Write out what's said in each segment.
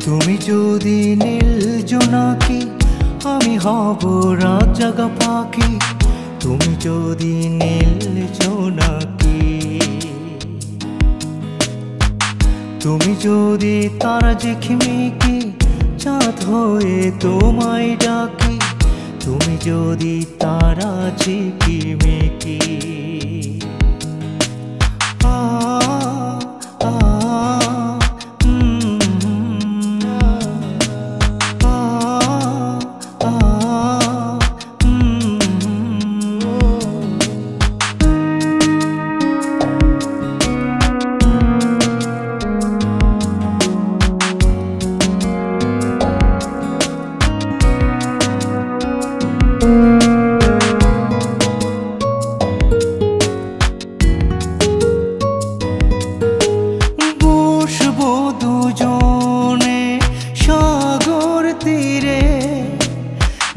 তুমি যদি নীল জোনাকি আমি হব রাত জাগা পাখি। তুমি যদি নীল জোনাকি, তুমি যদি তারা ঝিকিমিকি চাঁদ হয়ে তোমায় ডাকি। তুমি যদি তারা ঝিকিমিকি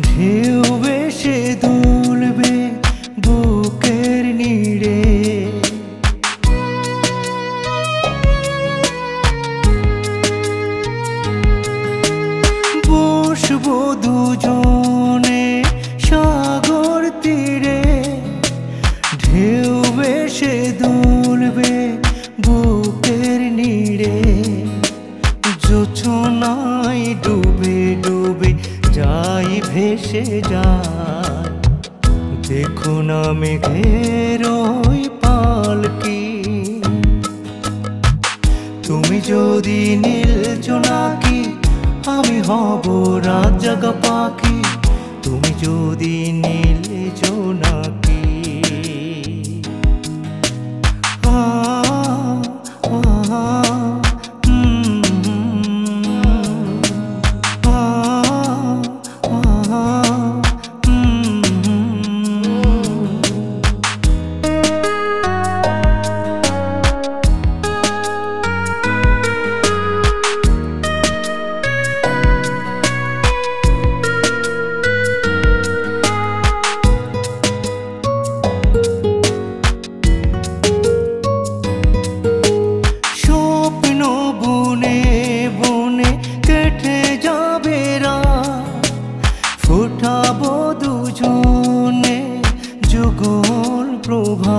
ঢেউ ভেসে দুলবে বুকের নীড়ে। বসবো দুজনে সাগর তীরে, ঢেউ ভেসে দুলবে বুকের নীড়ে। জোছনায় ডুবে ডুবে যাই ভেসে যায়, দেখো না মেঘের ওই পালকি। তুমি যদি নীল জোনাকি আমি হব রাত জাগা পাখি। তুমি যদি নীল জোনাকি ফুটাবো দুজনে যুগল প্রভা।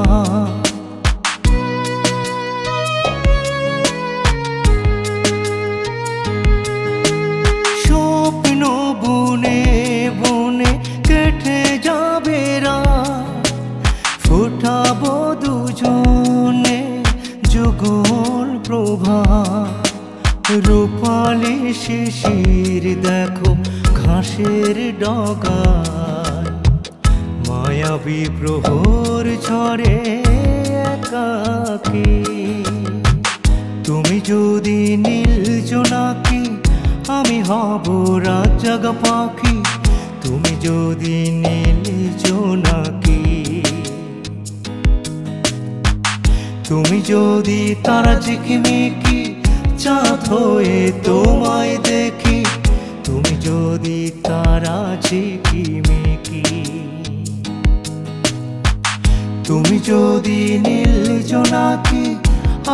স্বপ্ন বনে বনে কেটে যাবে রাত, ফুটাবো দুজনে যুগল প্রভা। রূপালি শিশির দেখো ঘাসের ডগায়, মায়াবী প্রহর ঝরে একাকী। তুমি যদি নীল জোনাকি আমি হব রাত জাগা পাখি। তুমি যদি নীল জোনাকি, তুমি যদি তারা ঝিকিমিকি চাঁদ হয়ে তোমায় দেখি। তুমি যদি তারা ঝিকিমিকি, তুমি যদি নীল জোনাকি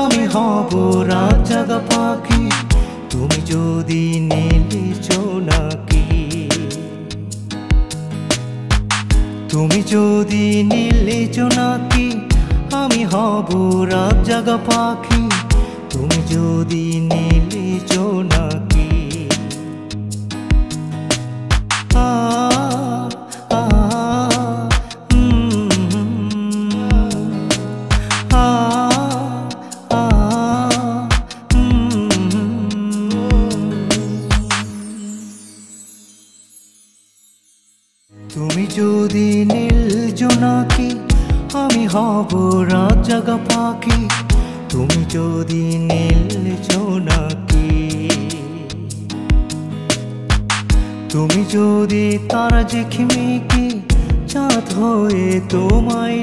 আমি হব রাত জাগা পাখি। তুমি যদি নীল জোনাকি, তুমি যদি নীল জোনাকি আমি হব রাত জাগা পাখি। তুমি যদি নীল জোনাকি তুমি যদি নীল জোনাকি আমি হব রাত জাগা পাখি। তুমি যদি নীল জোনাকি, তুমি যদি তারা ঝিকিমিকি চাঁদ হয়ে তোমায়